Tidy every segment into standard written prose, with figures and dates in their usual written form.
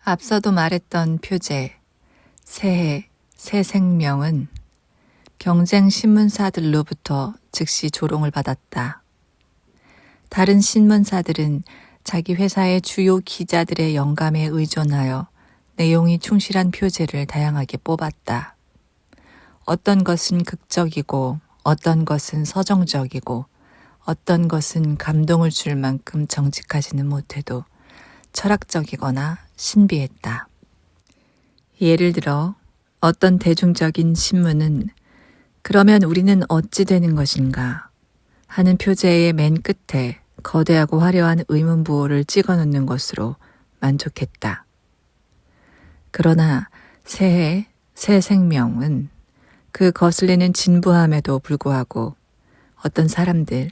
앞서도 말했던 표제, 새해, 새 생명은 경쟁 신문사들로부터 즉시 조롱을 받았다. 다른 신문사들은 자기 회사의 주요 기자들의 영감에 의존하여 내용이 충실한 표제를 다양하게 뽑았다. 어떤 것은 극적이고 어떤 것은 서정적이고 어떤 것은 감동을 줄 만큼 정직하지는 못해도 철학적이거나 신비했다. 예를 들어 어떤 대중적인 신문은 그러면 우리는 어찌 되는 것인가 하는 표제의 맨 끝에 거대하고 화려한 의문부호를 찍어놓는 것으로 만족했다. 그러나 새해, 새 생명은 그 거슬리는 진부함에도 불구하고 어떤 사람들,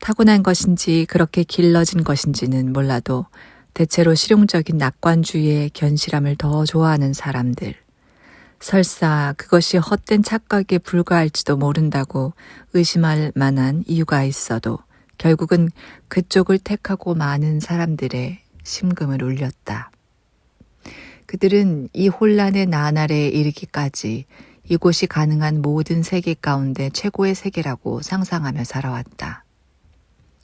타고난 것인지 그렇게 길러진 것인지는 몰라도 대체로 실용적인 낙관주의의 견실함을 더 좋아하는 사람들, 설사 그것이 헛된 착각에 불과할지도 모른다고 의심할 만한 이유가 있어도 결국은 그쪽을 택하고 많은 사람들의 심금을 울렸다. 그들은 이 혼란의 나날에 이르기까지 이곳이 가능한 모든 세계 가운데 최고의 세계라고 상상하며 살아왔다.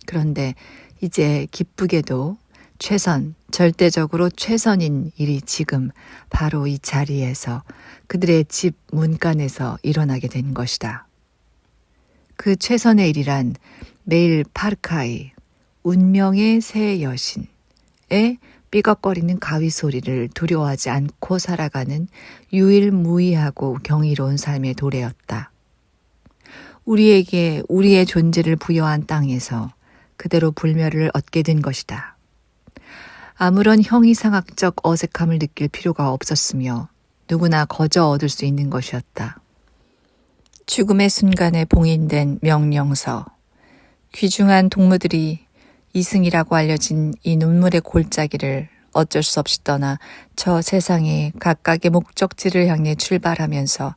그런데 이제 기쁘게도 최선, 절대적으로 최선인 일이 지금 바로 이 자리에서 그들의 집 문간에서 일어나게 된 것이다. 그 최선의 일이란 매일 파르카이, 운명의 새 여신의 삐걱거리는 가위 소리를 두려워하지 않고 살아가는 유일무이하고 경이로운 삶의 도래였다. 우리에게 우리의 존재를 부여한 땅에서 그대로 불멸을 얻게 된 것이다. 아무런 형이상학적 어색함을 느낄 필요가 없었으며 누구나 거저 얻을 수 있는 것이었다. 죽음의 순간에 봉인된 명령서, 귀중한 동무들이 이승이라고 알려진 이 눈물의 골짜기를 어쩔 수 없이 떠나 저 세상의 각각의 목적지를 향해 출발하면서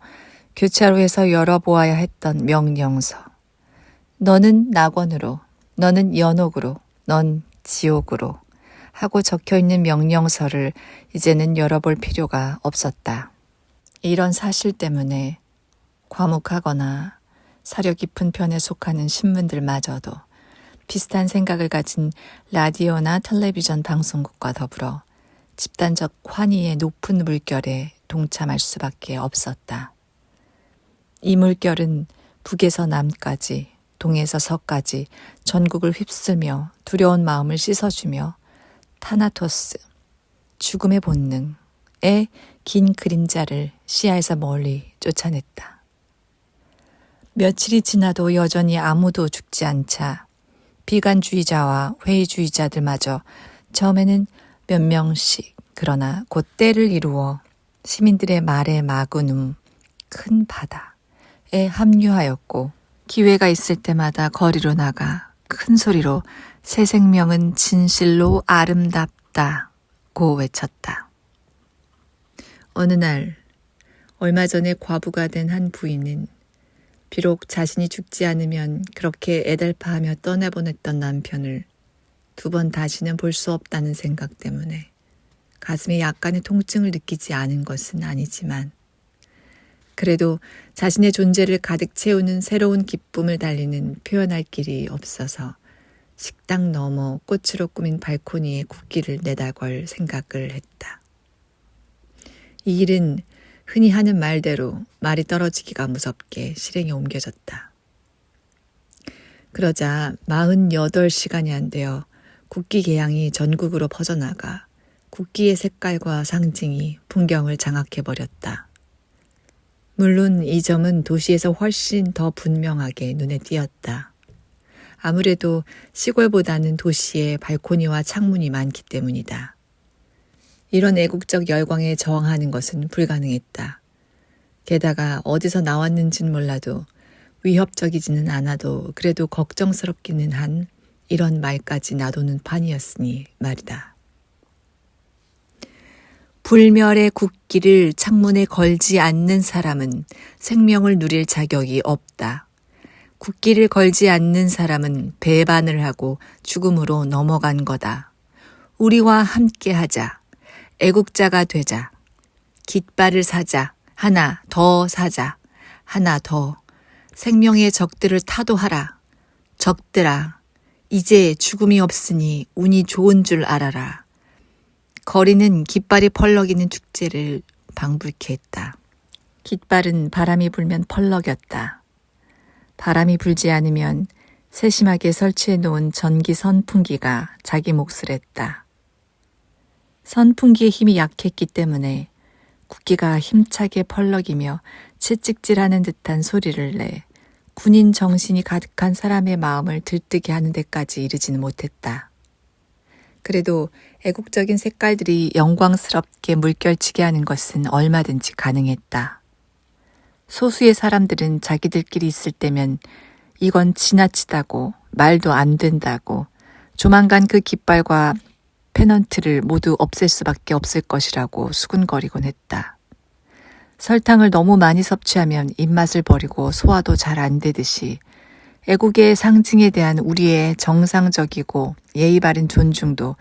교차로에서 열어보아야 했던 명령서. 너는 낙원으로, 너는 연옥으로, 넌 지옥으로 하고 적혀있는 명령서를 이제는 열어볼 필요가 없었다. 이런 사실 때문에 과묵하거나 사려 깊은 편에 속하는 신문들마저도 비슷한 생각을 가진 라디오나 텔레비전 방송국과 더불어 집단적 환희의 높은 물결에 동참할 수밖에 없었다. 이 물결은 북에서 남까지, 동에서 서까지 전국을 휩쓸며 두려운 마음을 씻어주며 타나토스, 죽음의 본능의 긴 그림자를 시야에서 멀리 쫓아냈다. 며칠이 지나도 여전히 아무도 죽지 않자 비관주의자와 회의주의자들마저 처음에는 몇 명씩 그러나 곧 때를 이루어 시민들의 말에 마구는 큰 바다에 합류하였고 기회가 있을 때마다 거리로 나가 큰 소리로 새 생명은 진실로 아름답다고 외쳤다. 어느 날 얼마 전에 과부가 된 한 부인은 비록 자신이 죽지 않으면 그렇게 애달파하며 떠나보냈던 남편을 두 번 다시는 볼 수 없다는 생각 때문에 가슴에 약간의 통증을 느끼지 않은 것은 아니지만 그래도 자신의 존재를 가득 채우는 새로운 기쁨을 달리는 표현할 길이 없어서 식당 너머 꽃으로 꾸민 발코니에 국기를 내다걸 생각을 했다. 이 일은 흔히 하는 말대로 말이 떨어지기가 무섭게 실행에 옮겨졌다. 그러자 48시간이 안 되어 국기 개양이 전국으로 퍼져나가 국기의 색깔과 상징이 풍경을 장악해버렸다. 물론 이 점은 도시에서 훨씬 더 분명하게 눈에 띄었다. 아무래도 시골보다는 도시에 발코니와 창문이 많기 때문이다. 이런 애국적 열광에 저항하는 것은 불가능했다. 게다가 어디서 나왔는지는 몰라도 위협적이지는 않아도 그래도 걱정스럽기는 한 이런 말까지 놔두는 판이었으니 말이다. 불멸의 국기를 창문에 걸지 않는 사람은 생명을 누릴 자격이 없다. 국기를 걸지 않는 사람은 배반을 하고 죽음으로 넘어간 거다. 우리와 함께하자. 애국자가 되자. 깃발을 사자. 하나 더 사자. 하나 더. 생명의 적들을 타도하라. 적들아, 이제 죽음이 없으니 운이 좋은 줄 알아라. 거리는 깃발이 펄럭이는 축제를 방불케 했다. 깃발은 바람이 불면 펄럭였다. 바람이 불지 않으면 세심하게 설치해 놓은 전기 선풍기가 자기 몫을 했다. 선풍기의 힘이 약했기 때문에 국기가 힘차게 펄럭이며 채찍질하는 듯한 소리를 내 군인 정신이 가득한 사람의 마음을 들뜨게 하는 데까지 이르지는 못했다. 그래도 애국적인 색깔들이 영광스럽게 물결치게 하는 것은 얼마든지 가능했다. 소수의 사람들은 자기들끼리 있을 때면 이건 지나치다고, 말도 안 된다고, 조만간 그 깃발과 페넌트를 모두 없앨 수밖에 없을 것이라고 수군거리곤 했다. 설탕을 너무 많이 섭취하면 입맛을 버리고 소화도 잘 안 되듯이 애국의 상징에 대한 우리의 정상적이고 예의 바른 존중도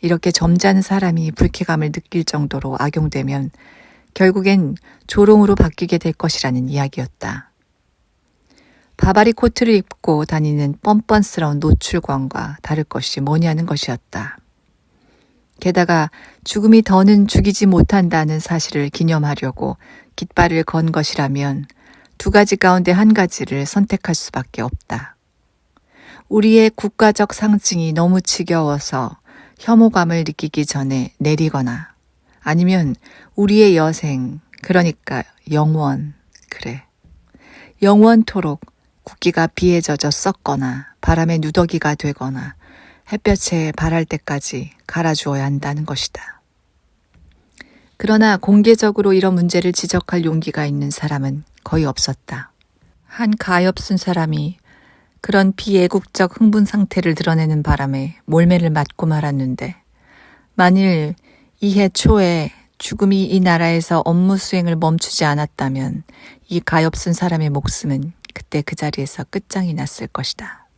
이렇게 점잖은 사람이 불쾌감을 느낄 정도로 악용되면 결국엔 조롱으로 바뀌게 될 것이라는 이야기였다. 바바리 코트를 입고 다니는 뻔뻔스러운 노출광과 다를 것이 뭐냐는 것이었다. 게다가 죽음이 더는 죽이지 못한다는 사실을 기념하려고 깃발을 건 것이라면 두 가지 가운데 한 가지를 선택할 수밖에 없다. 우리의 국가적 상징이 너무 지겨워서 혐오감을 느끼기 전에 내리거나 아니면 우리의 여생, 그러니까 영원, 그래. 영원토록 국기가 비에 젖어 썩거나 바람에 누더기가 되거나 햇볕에 발할 때까지 갈아주어야 한다는 것이다. 그러나 공개적으로 이런 문제를 지적할 용기가 있는 사람은 거의 없었다. 한 가엾은 사람이 그런 비애국적 흥분 상태를 드러내는 바람에 몰매를 맞고 말았는데 만일 이해 초에 죽음이 이 나라에서 업무 수행을 멈추지 않았다면 이 가엾은 사람의 목숨은 그때 그 자리에서 끝장이 났을 것이다.